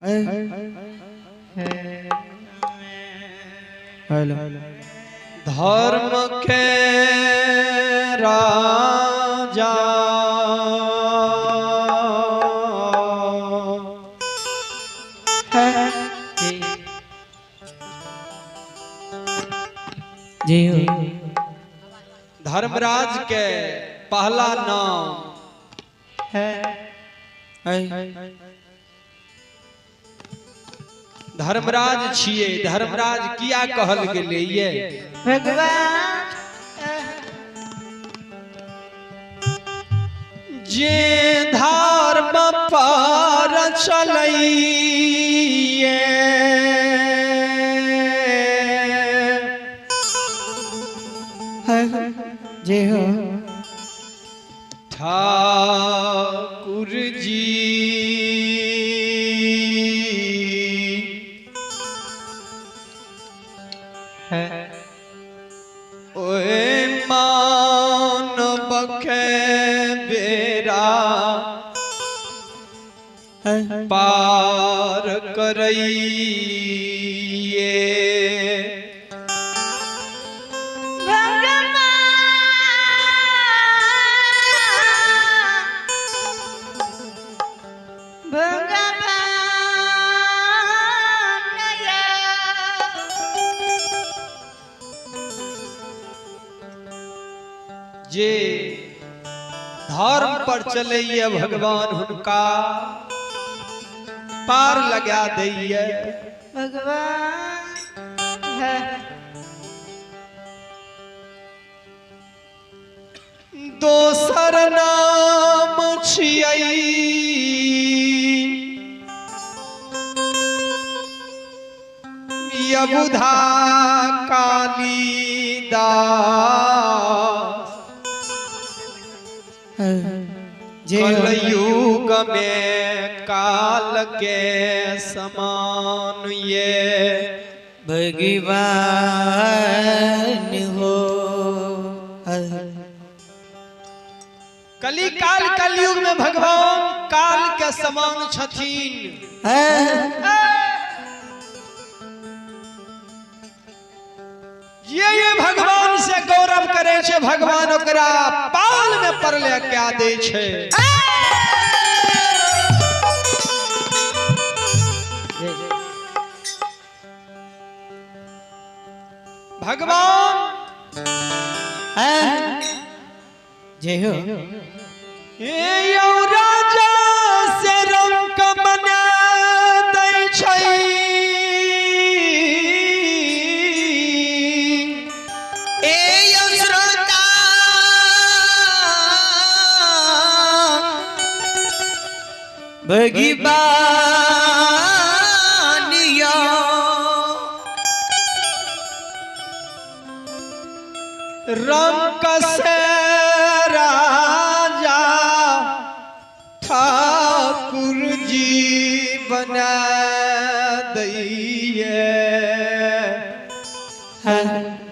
Hello धर्म के राजा जी धर्मराज के पहला नाम है धर्मराज छिए। धर्मराज किया कहल गेले ये भगवान जे धर्म पर चलइए जी हो ठाकुर जी ओए मानव के बेरा पार करइए जे धर्म पर चलइए भगवान हुनका पार लगा दइए भगवान दोसर नाम छियै यबुधा कालिदास कलयुग में काल के समान ये भगवान हो कली काल कलयुग में भगवान काल के समान छथिन। ये भगवान से गौरव करे छे भगवान ओकरा पाल में परले क्या दे छे। भगवान जय हो ये राजा से रंग बना दै छै भगवानिया रंग से राजा ठाकुर जी बना दइए।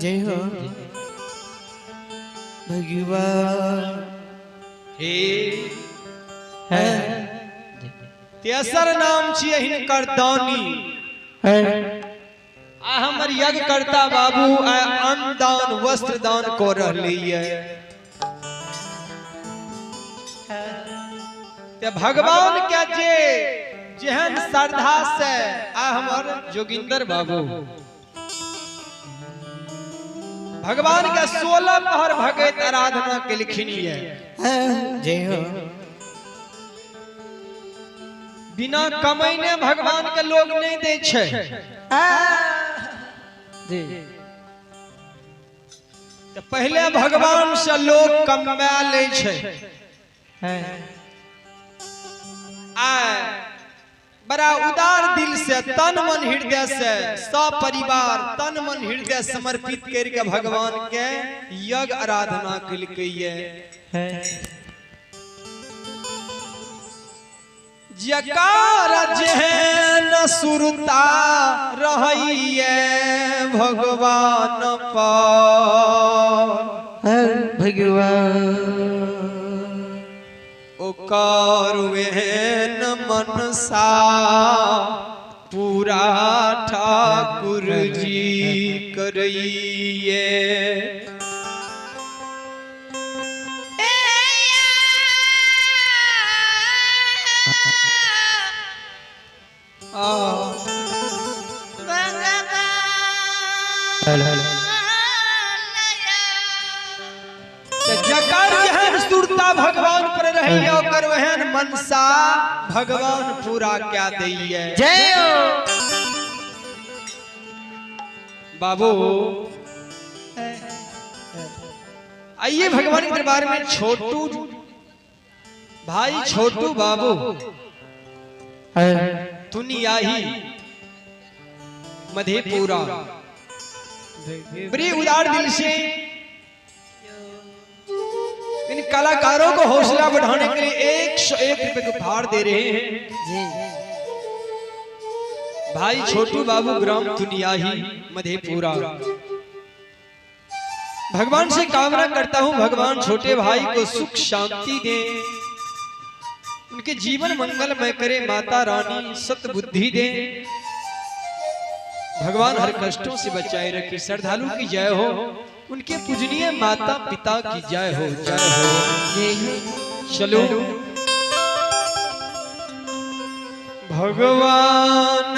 जय हो भगवान हे तेसर नाम छियै हिनकर दानी। आ हमर यज्ञ करता बाबू अन्न दान वस्त्र दान को रहलिए ते भगवान के जे जेहन श्रद्धा से आ हमर जोगिंदर बाबू भगवान के 16 पहर भगत आराधना के लिखिनिए। जय हो बिना कमाइने भगवान के लोग नहीं दे छे। तो पहले भगवान से लोग कमा ले छे। बड़ा उदार दिल से तन मन हृदय से सब परिवार तन मन हृदय समर्पित करके भगवान के यज्ञ आराधना कलिए। जकार जेहन सुरता रहिए भगवान पर भगवान ओकर वेहन मनसा करइए। जकर जहन सुरता भगवान पर रही ओकर वहन मनसा भगवान पूरा क्या दैये। जय हो बाबू आइए भगवान के दरबार में छोटू भाई छोटू बाबू दुनिया ही मधेपुरा बड़ी उदार दिल से इन कलाकारों को हौसला बढ़ाने के लिए 101 रुपए को उपहार दे रहे हैं। जी भाई छोटू बाबू ग्राम दुनिया ही मधेपुरा। भगवान से कामना करता हूं भगवान छोटे भाई को सुख शांति दे, उनके जीवन मंगलमय करे, माता रानी सत बुद्धि दे, भगवान हर कष्टों से बचाए रखे। श्रद्धालु की जय हो, उनके पूजनीय माता पिता की जय हो, जय हो। चलो भगवान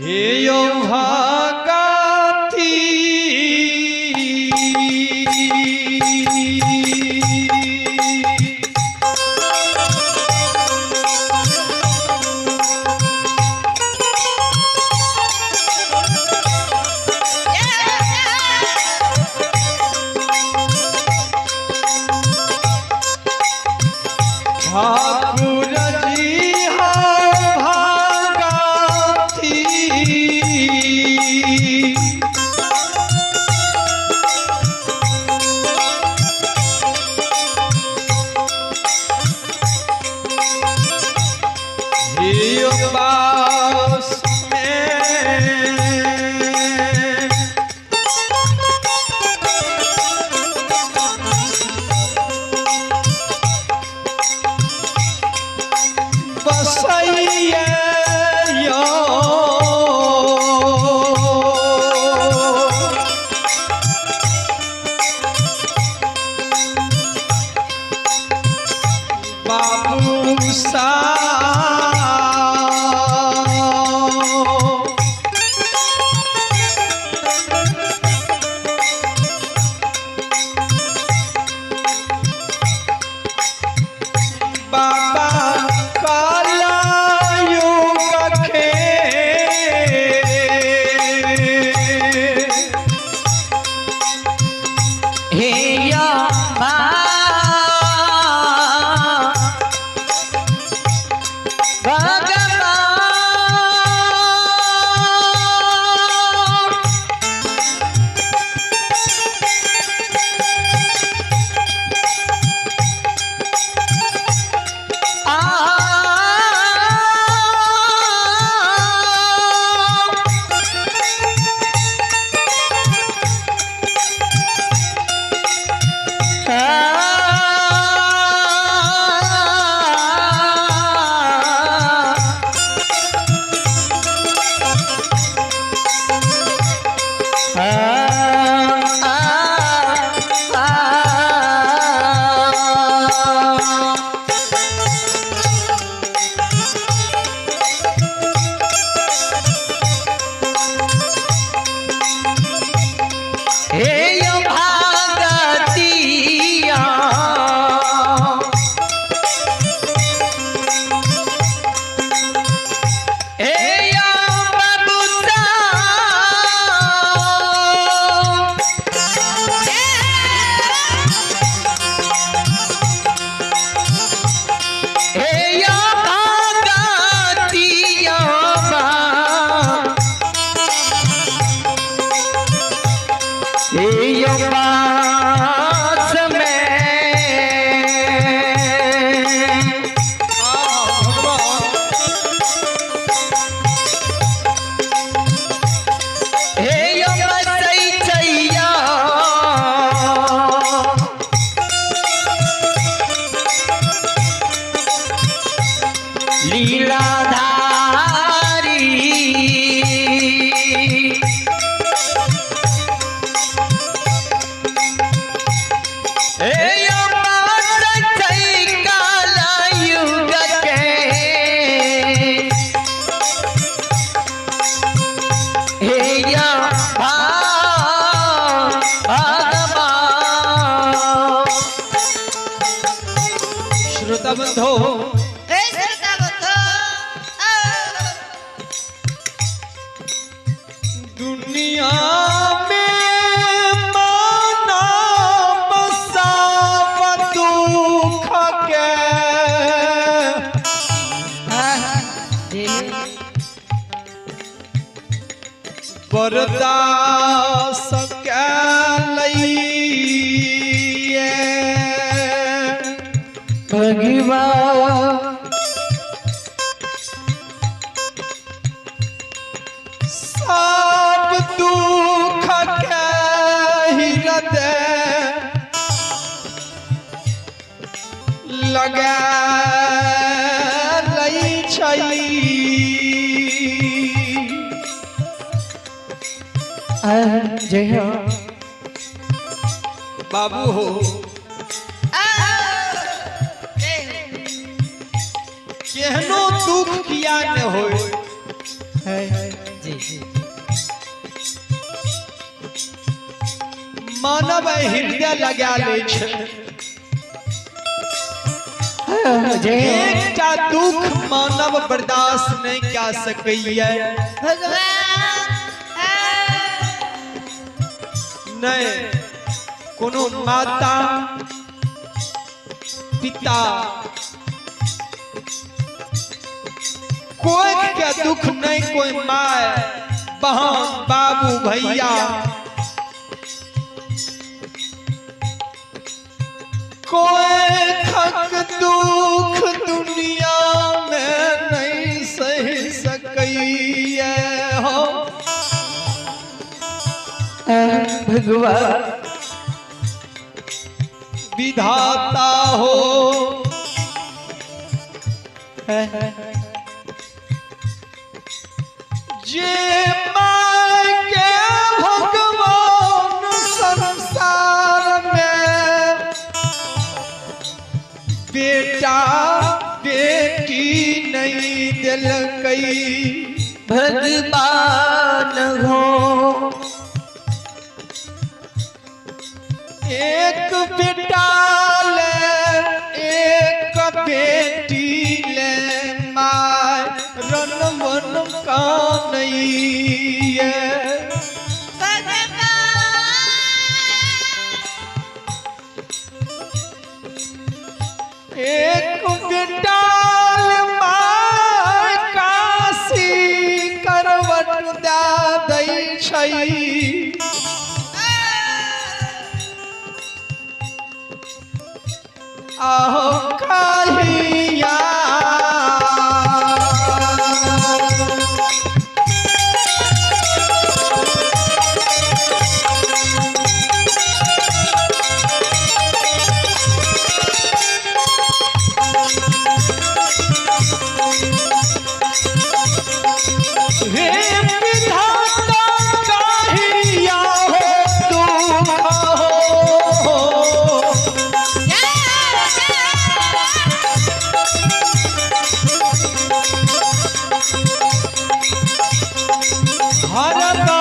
हे यो भागती ठाकुर जी भागती बास बाबू सा बाबा काला युग खे हे या लीलाधारी श्रोता बंधो दुनिया में माना बसाव दुख के बर्दाश्त के लइए भगवान सब दुख के हृदय लगा लई छै जय हो बाबू हो केहनो दुख किया न हो जी जी मानव हृदय लगा ले छै जय एकटा दुख मानव बर्दाश्त नहीं क्या सकैया नहीं कोनो माता पिता कोई के दुख नहीं कोई माय बहन बाबू भैया कोई खक दुख दुनिया में नहीं सही सकैया हो भगवान विधाता हो जे माय के भगवान संसार में बेटा बेटी नहीं दिलकई भगवान हो एक बेटा ले एक बेटी ले माय रन मन का नहीं है एक बेटा ले माय काशी करवट दा दै छै आहो काहिया हे विधाता काहिया हो तुम हो हरदा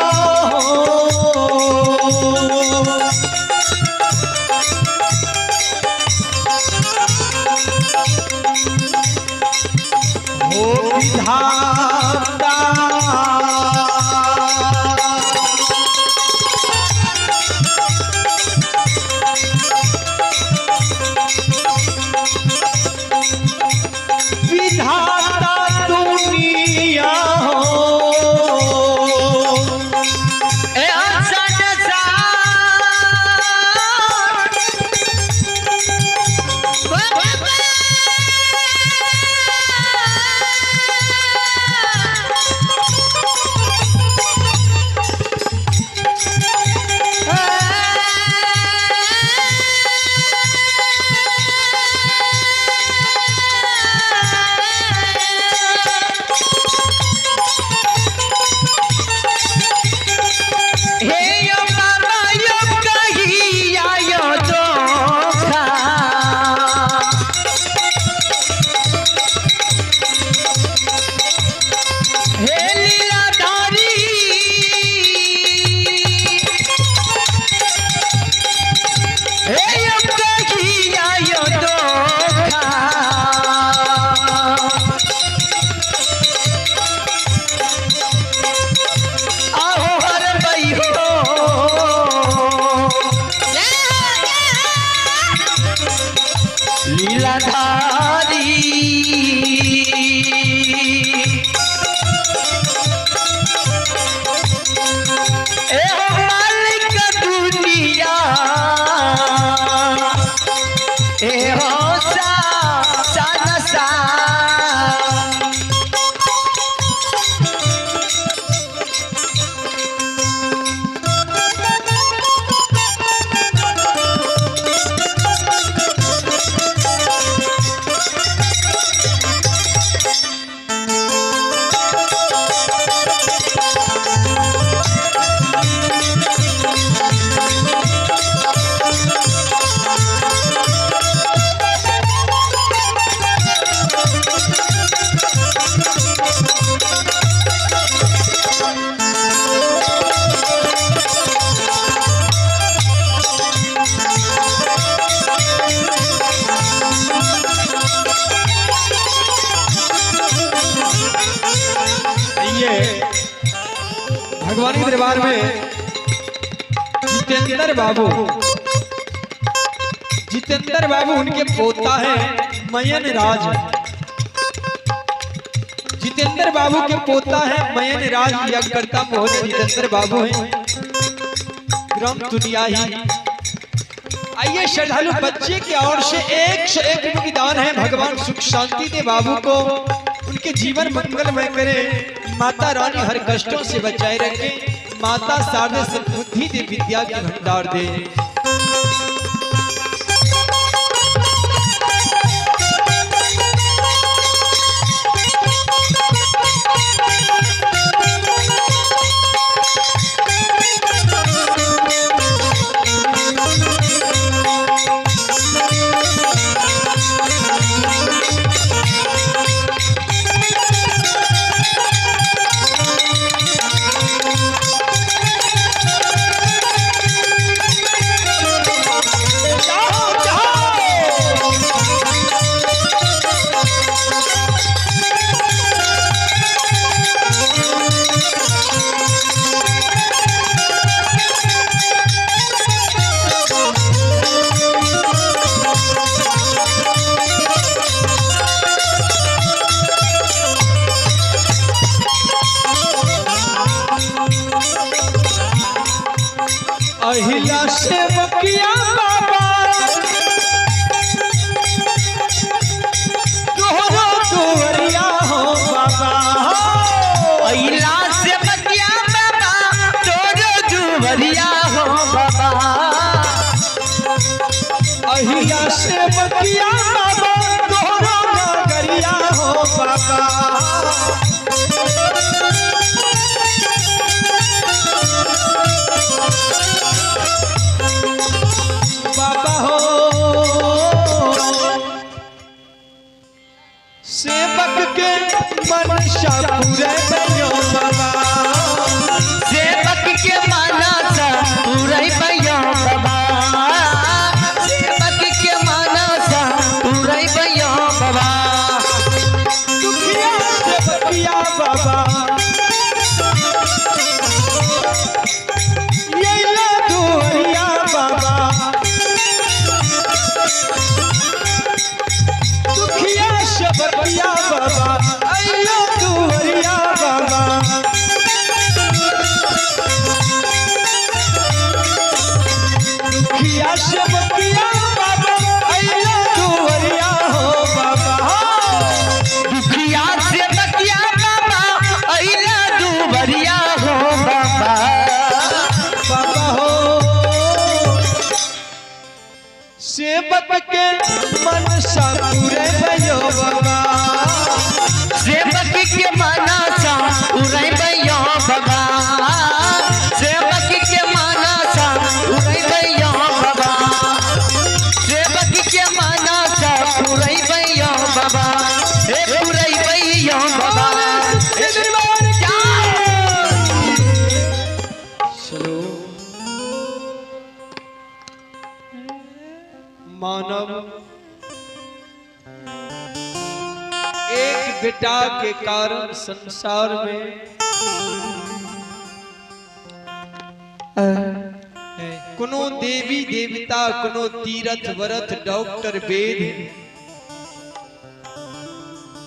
लीलाधारी ए हो मालिक दुनिया ए हो सा नसा भगवान के दरबार में जितेंद्र बाबू उनके पोता है मयन राज। जितेंद्र बाबू के पोता है मयन राज यज्ञकर्ता महोदय जितेंद्र बाबू हैं ग्राम दुनियाही। आइए श्रद्धालु बच्चे की ओर से 101 रुपये दान है। भगवान सुख शांति दे बाबू को, उनके जीवन मंगलमय करे, माता रानी हर कष्टों से बचाए रखे, माता शारदा सद्बुद्धि दे, विद्या के भंडार दे। अहिला सेवकिया बाबा तोहरो दुवरिया हो बाबा। अहिला सेवकिया बाबा तोहरो दुवरिया हो बाबा। अहिला सेवकिया बाबा तोहरो नगरिया हो बाबा। बाबा हो सेवक के मनसा पूरे बनो बाबा। सेवक के मनसा पूरे बनो बाबा। सेवक के मनसा पूरे बनो बाबा। दुखिया सेवकिया बाबा ये ला दुवरिया बाबा। दुखिया सेवकिया बाबा अइला दुवरिया बाबा। दुखिया सेवकिया बाबा अइला दुवरिया हो बाबा। दुखिया सेवकिया बाबा अइला दुवरिया हो बाबा। बाबा हो सेवक के मनसा पूरे भयो बाबा। सेवक के मनसा पूरे भयो बाबा। सेवक के मनसा पूरे भयो बाबा। सेवक के मनसा पूरे भयो बाबा। हे पूरे भयो बाबा। हे दरबार चलो मानव एक बेटा के कारण संसार में कोनो देवी देवता कोनो तीरथ व्रत डॉक्टर वेद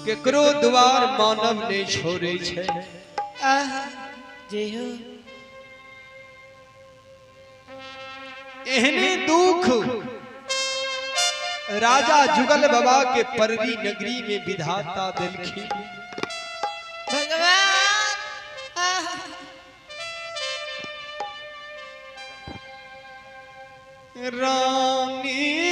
केकरो द्वार मानव ने छोड़े छे। जय हो। एहने दुख राजा जुगल बाबा के पररी नगरी में विधाता दिलखी। भगवान रानी